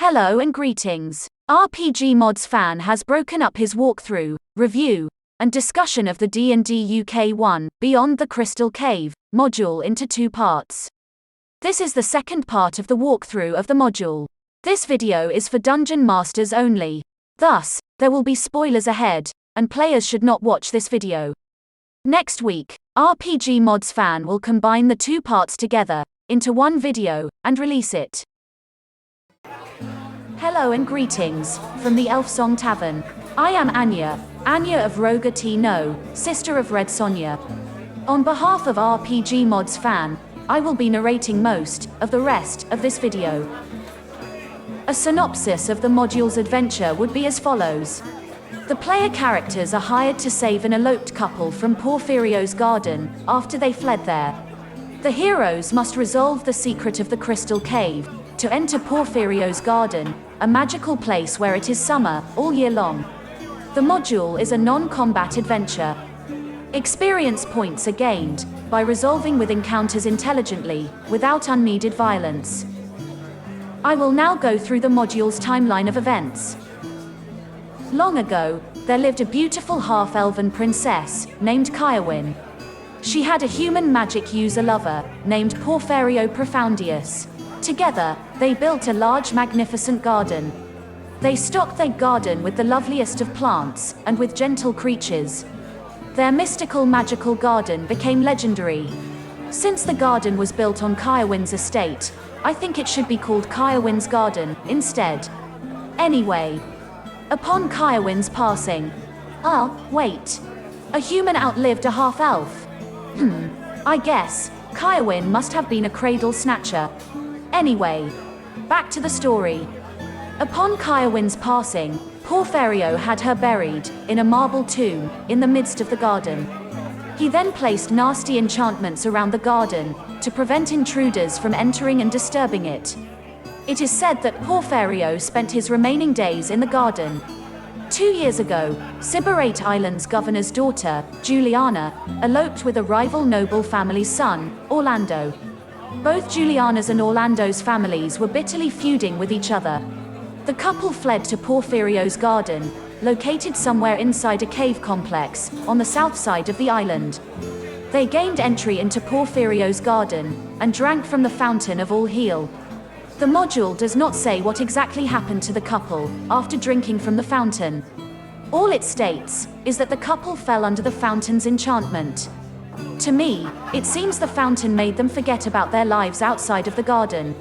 Hello and greetings. RPGmodsFan has broken up his walkthrough, review, and discussion of the D&D UK1, Beyond the Crystal Cave, module into two parts. This is the second part of the walkthrough of the module. This video is for Dungeon Masters only. Thus, there will be spoilers ahead, and players should not watch this video. Next week, RPGmodsFan will combine the two parts together, into one video, and release it. Hello and greetings, from the Elfsong Tavern. I am Anya of Roga T No, sister of Red Sonja. On behalf of RPGmodsFan, I will be narrating most of the rest of this video. A synopsis of the module's adventure would be as follows. The player characters are hired to save an eloped couple from Porphyrio'S Garden after they fled there. The heroes must resolve the secret of the Crystal Cave to enter Porphyrio'S Garden, a magical place where it is summer all year long. The module is a non-combat adventure. Experience points are gained by resolving with encounters intelligently, without unneeded violence. I will now go through the module's timeline of events. Long ago, there lived a beautiful half-elven princess named Kirby. She had a human magic user lover named Porphyrio'S. Together, they built a large, magnificent garden. They stocked their garden with the loveliest of plants and with gentle creatures. Their mystical, magical garden became legendary. Since the garden was built on Kirby's estate, I think it should be called Kirby's Garden instead. Anyway, upon Kirby's passing, wait, a human outlived a half-elf? I guess Kirby must have been a cradle snatcher. Anyway, back to the story. Upon Kirby's passing, Porphyrio had her buried in a marble tomb in the midst of the garden. He then placed nasty enchantments around the garden to prevent intruders from entering and disturbing it. It is said that Porphyrio spent his remaining days in the garden. 2 years ago, Sybarite Island's governor's daughter, Juliana, eloped with a rival noble family's son, Orlando. Both Juliana's and Orlando's families were bitterly feuding with each other. The couple fled to Porphyrio'S Garden, located somewhere inside a cave complex on the south side of the island. They gained entry into Porphyrio'S Garden and drank from the Fountain of All Heal. The module does not say what exactly happened to the couple after drinking from the fountain. All it states is that the couple fell under the fountain's enchantment. To me, it seems the fountain made them forget about their lives outside of the garden.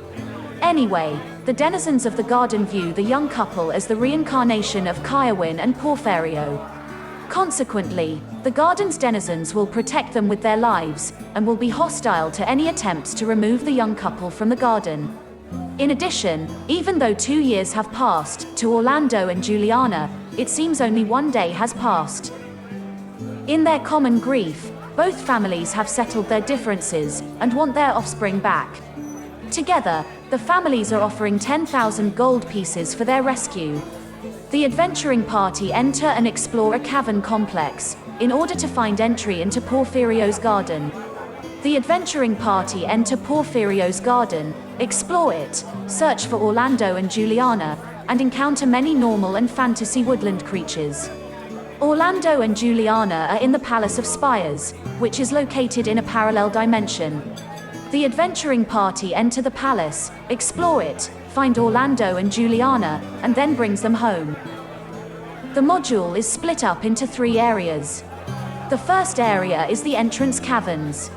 Anyway, the denizens of the garden view the young couple as the reincarnation of Kirby and Porphyrio. Consequently, the garden's denizens will protect them with their lives, and will be hostile to any attempts to remove the young couple from the garden. In addition, even though 2 years have passed, to Orlando and Juliana, it seems only 1 day has passed. In their common grief, both families have settled their differences and want their offspring back. Together, the families are offering 10,000 gold pieces for their rescue. The adventuring party enter and explore a cavern complex in order to find entry into Porphyrio'S Garden. The adventuring party enter Porphyrio'S Garden, explore it, search for Orlando and Juliana, and encounter many normal and fantasy woodland creatures. Orlando and Juliana are in the Palace of Spires, which is located in a parallel dimension. The adventuring party enter the palace, explore it, find Orlando and Juliana, and then brings them home. The module is split up into 3 areas. The first area is the entrance caverns.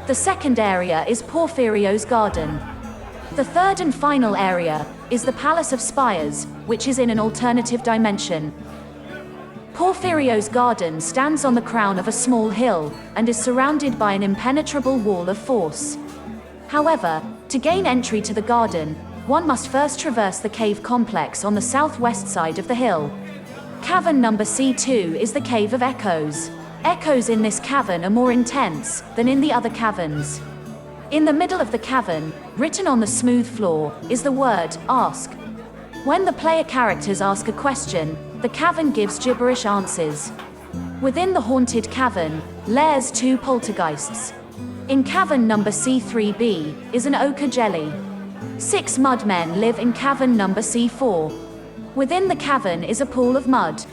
The second area is Porphyrio'S Garden. The third and final area is the Palace of Spires, which is in an alternative dimension. Porphyrio'S Garden stands on the crown of a small hill, and is surrounded by an impenetrable wall of force. However, to gain entry to the garden, one must first traverse the cave complex on the southwest side of the hill. Cavern number C2 is the Cave of Echoes. Echoes in this cavern are more intense than in the other caverns. In the middle of the cavern, written on the smooth floor, is the word, ask. When the player characters ask a question, the cavern gives gibberish answers. Within the haunted cavern, Lair's 2 poltergeists. In cavern number C3B, is an ochre jelly. 6 mudmen live in cavern number C4. Within the cavern is a pool of mud.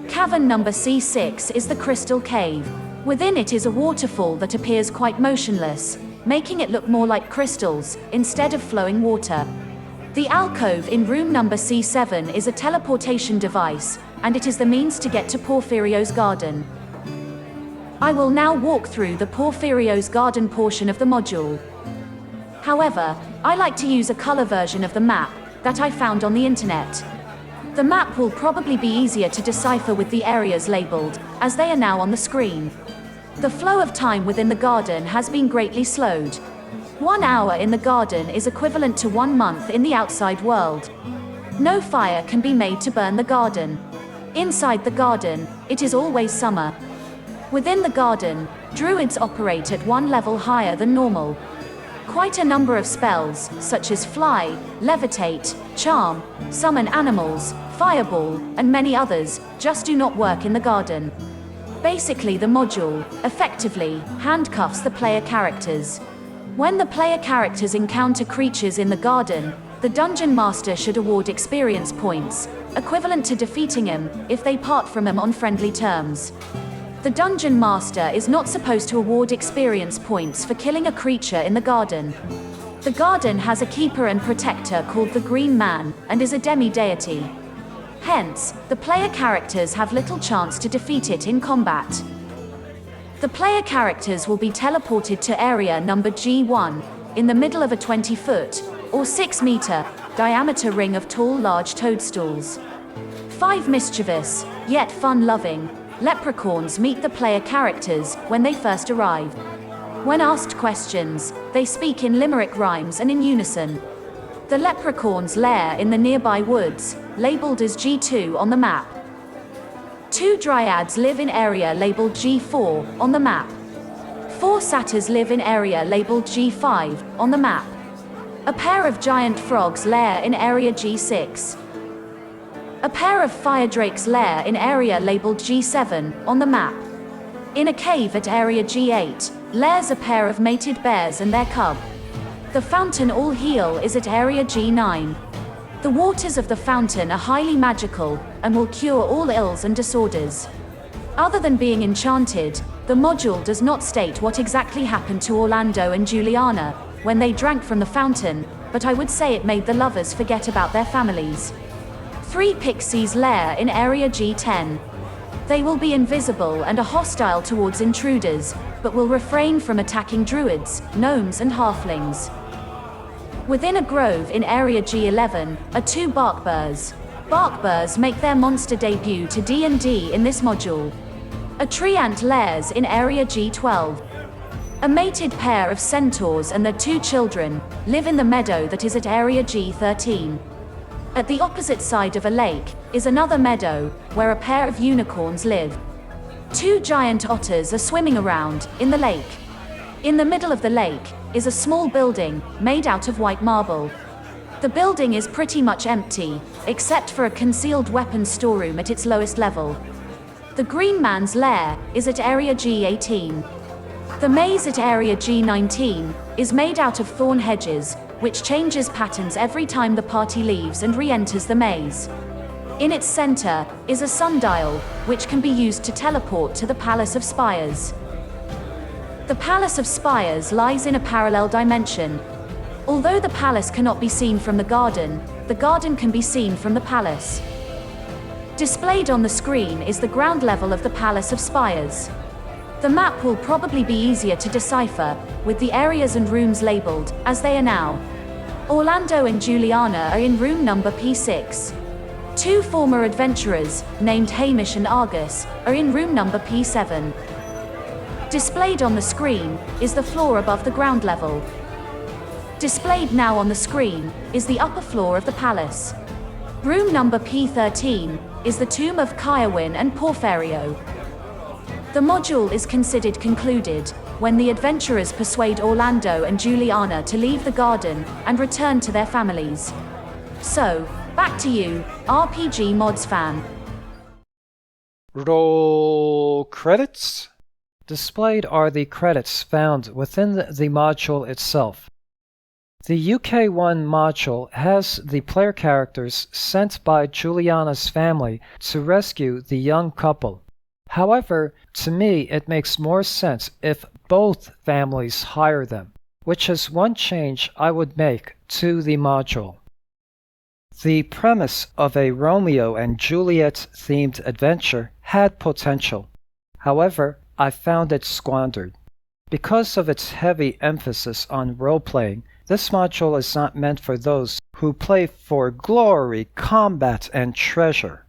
Cavern number C6 is the crystal cave. Within it is a waterfall that appears quite motionless, making it look more like crystals, instead of flowing water. The alcove in room number C7 is a teleportation device, and it is the means to get to Porphyrio'S Garden. I will now walk through the Porphyrio'S Garden portion of the module. However, I like to use a color version of the map that I found on the internet. The map will probably be easier to decipher with the areas labeled, as they are now on the screen. The flow of time within the garden has been greatly slowed. 1 hour in the garden is equivalent to 1 month in the outside world. No fire can be made to burn the garden. Inside the garden, it is always summer. Within the garden, druids operate at 1 level higher than normal. Quite a number of spells, such as fly, levitate, charm, summon animals, fireball, and many others, just do not work in the garden. Basically, the module, effectively, handcuffs the player characters. When the player characters encounter creatures in the garden, the dungeon master should award experience points, equivalent to defeating him, if they part from him on friendly terms. The dungeon master is not supposed to award experience points for killing a creature in the garden. The garden has a keeper and protector called the Green Man, and is a demi-deity. Hence, the player characters have little chance to defeat it in combat. The player characters will be teleported to area number G1, in the middle of a 20-foot, or 6-meter, diameter ring of tall large toadstools. 5 mischievous, yet fun-loving, leprechauns meet the player characters when they first arrive. When asked questions, they speak in limerick rhymes and in unison. The leprechauns lair in the nearby woods, labeled as G2 on the map. 2 dryads live in area labeled G4 on the map. 4 satyrs live in area labeled G5 on the map. A pair of giant frogs lair in area G6. A pair of fire drakes lair in area labeled G7 on the map. In a cave at area G8, lairs a pair of mated bears and their cub. The fountain All Heal is at area G9. The waters of the fountain are highly magical, and will cure all ills and disorders. Other than being enchanted, the module does not state what exactly happened to Orlando and Juliana when they drank from the fountain, but I would say it made the lovers forget about their families. 3 pixies lair in area G10. They will be invisible and are hostile towards intruders, but will refrain from attacking druids, gnomes and halflings. Within a grove in area G11 are 2 barkburs. Barkburs make their monster debut to D&D in this module. A treant lairs in area G12. A mated pair of centaurs and their 2 children live in the meadow that is at area G13. At the opposite side of a lake is another meadow where a pair of unicorns live. 2 giant otters are swimming around in the lake. In the middle of the lake is a small building made out of white marble. The building is pretty much empty, except for a concealed weapons storeroom at its lowest level. The Green Man's lair is at area G18. The maze at area G19 is made out of thorn hedges, which changes patterns every time the party leaves and re-enters the maze. In its center is a sundial, which can be used to teleport to the Palace of Spires. The Palace of Spires lies in a parallel dimension. Although the palace cannot be seen from the garden can be seen from the palace. Displayed on the screen is the ground level of the Palace of Spires. The map will probably be easier to decipher, with the areas and rooms labeled, as they are now. Orlando and Juliana are in room number P6. 2 former adventurers, named Hamish and Argus, are in room number P7. Displayed on the screen is the floor above the ground level. Displayed now on the screen is the upper floor of the palace. Room number P13 is the tomb of Kirby and Porphyrio. The module is considered concluded when the adventurers persuade Orlando and Juliana to leave the garden and return to their families. So, back to you, RPGmodsFan. Roll credits. Displayed are the credits found within the module itself. The UK1 module has the player characters sent by Juliana's family to rescue the young couple. However, to me it makes more sense if both families hire them, which is one change I would make to the module. The premise of a Romeo and Juliet themed adventure had potential. However, I found it squandered. Because of its heavy emphasis on role-playing, this module is not meant for those who play for glory, combat, and treasure.